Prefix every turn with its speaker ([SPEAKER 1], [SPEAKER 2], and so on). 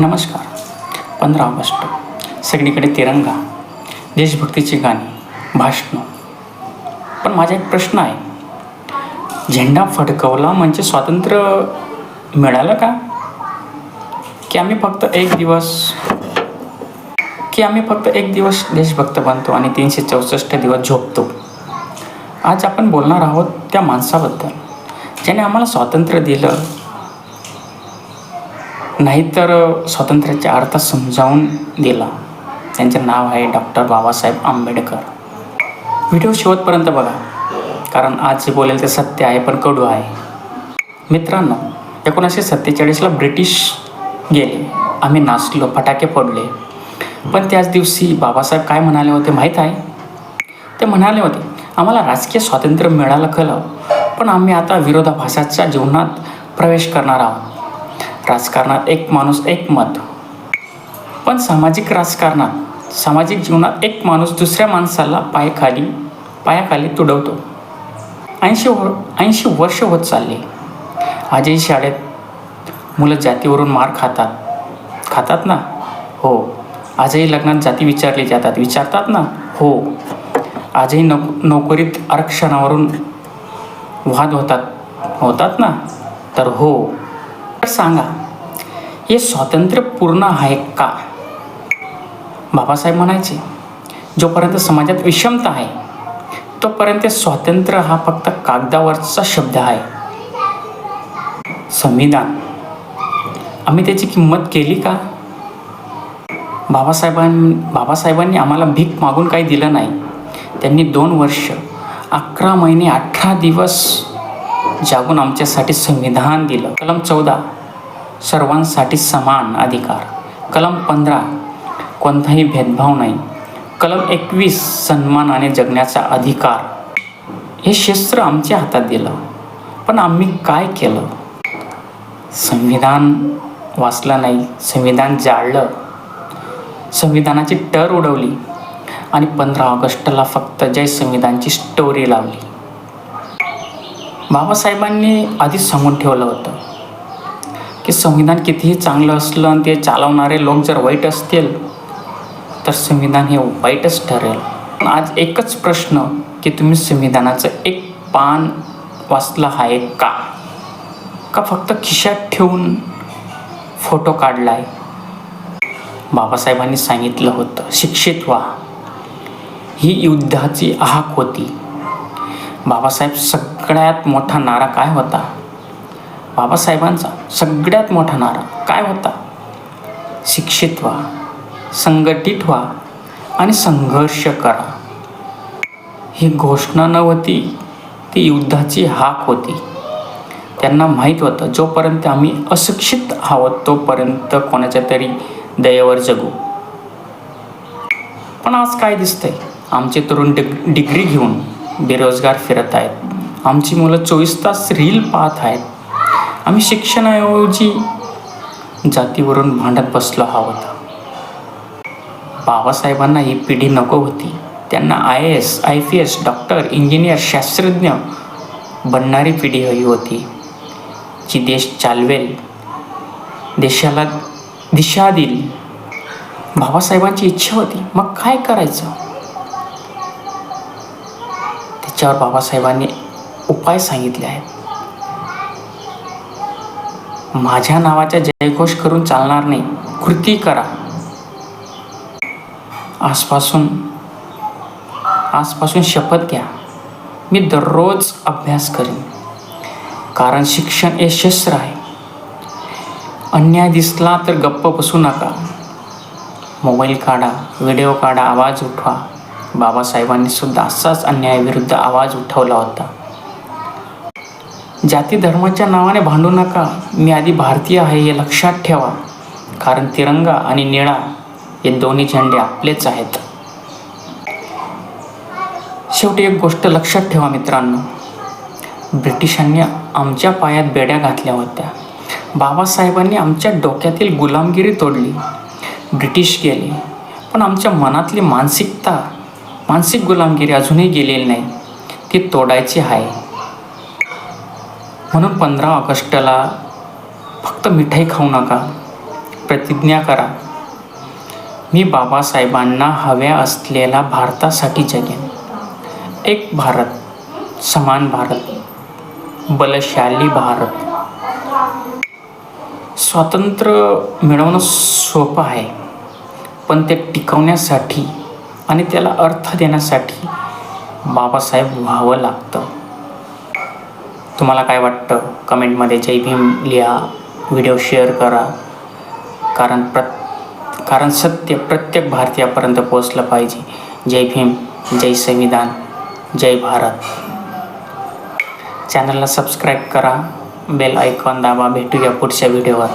[SPEAKER 1] नमस्कार. 15 ऑगस्ट सगळीकडे तिरंगा, देशभक्तीची गाणी, भाषणं. पण माझा एक प्रश्न आहे, झेंडा फडकवला म्हणजे स्वातंत्र्य मिळालं का? की आम्ही फक्त एक दिवस देशभक्त बनतो आणि 364 दिवस झोपतो? आज आपण बोलणार आहोत त्या माणसाबद्दल ज्याने आम्हाला स्वातंत्र्य दिलं, नाहीतर स्वातंत्र्याचा अर्थ समजावून दिला. त्यांचे नाव आहे डॉक्टर बाबासाहेब आंबेडकर. व्हिडिओ शेवटपर्यंत बघा, कारण आज जे बोलेल ते सत्य आहे पण कडू आहे. मित्रांनो, 1947ला ब्रिटिश गेले, आम्ही नाचलो, फटाके फोडले. पण त्याच दिवशी बाबासाहेब काय म्हणाले होते माहीत आहे? ते म्हणाले होते, आम्हाला राजकीय स्वातंत्र्य मिळालं खरं, पण आम्ही आता विरोधाभासाच्या जीवनात प्रवेश करणार आहोत. राजकारणात एक माणूस एक मत, पण सामाजिक जीवनात एक माणूस दुसऱ्या माणसाला पायाखाली तुडवतो. 80 वर्ष होत चालली. आजही शाळेत मुलं जातीवरून मार खातात ना? हो. आजही लग्नात जाती विचारतात ना? हो. आजही नोकरीत आरक्षणावरून वाद होतात ना? तर हो. तर सांगा, हे स्वातंत्र्य पूर्ण आहे का? बाबासाहेब म्हणायचे, जोपर्यंत समाजात विषमता आहे तोपर्यंत स्वातंत्र्य हा फक्त कागदावरचा शब्द आहे. संविधान, आम्ही त्याची किंमत केली का? बाबासाहेबांनी आम्हाला भीक मागून काही दिलं नाही. त्यांनी 2 वर्ष 11 महिने 18 दिवस जागून आमच्यासाठी संविधान दिलं. कलम 14 सर्वांसाठी समान अधिकार, कलम 15 कोणताही भेदभाव नाही, कलम 21 सन्मानाने जगण्याचा अधिकार. हे शस्त्र आमच्या हातात दिलं, पण आम्ही काय केलं? संविधान वाचलं नाही, संविधान जाळलं, संविधानाची टर उडवली आणि 15 ऑगस्टला फक्त जय संविधानची स्टोरी लावली. बाबासाहेबांनी आधीच सांगून ठेवलं होतं की संविधान कितीही चांगलं असलं आणि ते चालवणारे लोक जर वाईट असतील तर संविधान हे वाईटच ठरेल. पण आज एकच प्रश्न की तुम्ही संविधानाचं एक पान वाचलं आहे का फक्त खिशात ठेवून फोटो काढलाय? बाबासाहेबांनी सांगितलं होतं, शिक्षित व्हा. ही युद्धाची हाक होती. बाबासाहेब सगळ्यात मोठा नारा काय होता? बाबासाहेबांचा सगळ्यात मोठा नारा काय होता? शिक्षित व्हा, संघटित व्हा आणि संघर्ष करा. ही घोषणा नव्हती, ती युद्धाची हाक होती. त्यांना माहीत होतं, जोपर्यंत आम्ही अशिक्षित आहोत तोपर्यंत कोणाच्या तरी दयेवर जगू. पण आज काय दिसतंय? आमचे तरुण डिग्री घेऊन बेरोजगार फिरत आहेत. आमची मुलं 24 तास रील पाहत आहेत. आम्ही शिक्षणाऐवजी जातीवरून भांडत बसलो आहोत. बाबासाहेबांना ही पिढी नको होती. त्यांना IAS, IPS, डॉक्टर, इंजिनियर, शास्त्रज्ञ बनणारी पिढी हवी होती, जी देश चालवेल, देशाला दिशा देईल. बाबासाहेबांची इच्छा होती, मग काय करायचं? त्याच्यावर बाबासाहेबांनी उपाय सांगितले आहेत. माझ्या नावाचा जयघोष करून चालणार नाही, कृती करा. आजपासून शपथ घ्या, मी दररोज अभ्यास करीन, कारण शिक्षण हे शस्त्र आहे. अन्याय दिसला तर गप्प बसू नका. मोबाईल काढा, व्हिडिओ काढा, आवाज उठवा. बाबासाहेबांनी सुद्धा असाच अन्यायाविरुद्ध आवाज उठवला होता. जाती धर्माच्या नावाने भांडू नका. मी आधी भारतीय आहे हे लक्षात ठेवा, कारण तिरंगा आणि निळा हे दोन्ही झेंडे आपलेच आहेत. शेवटी एक गोष्ट लक्षात ठेवा मित्रांनो, ब्रिटिशांनी आमच्या पायात बेड्या घातल्या होत्या. बाबासाहेबांनी आमच्या डोक्यातील गुलामगिरी तोडली. ब्रिटिश गेले, पण आमच्या मनातली मानसिक गुलामगिरी अजूनही गेलेली नाही. ती तोडायची आहे. म्हणून 15 ऑगस्टला फक्त मिठाई खाऊ नका, प्रतिज्ञा करा. मी बाबासाहेबांना हव्या असलेला भारतासाठी जगेन. एक भारत, समान भारत, बलशाली भारत. स्वातंत्र्य मिळवणं सोपं आहे, पण ते टिकवण्यासाठी आणि त्याला अर्थ देण्यासाठी बाबासाहेब व्हावं लागतं. तुम्हाला काय वाटतं? कमेंटमध्ये जय भीम लिहा, व्हिडिओ शेअर करा. कारण सत्य प्रत्येक भारतीयापर्यंत पोहोचलं पाहिजे. जय भीम, जय संविधान, जय भारत. चॅनलला सबस्क्राईब करा, बेल आयकॉन दाबा. भेटूया पुढच्या व्हिडिओवर.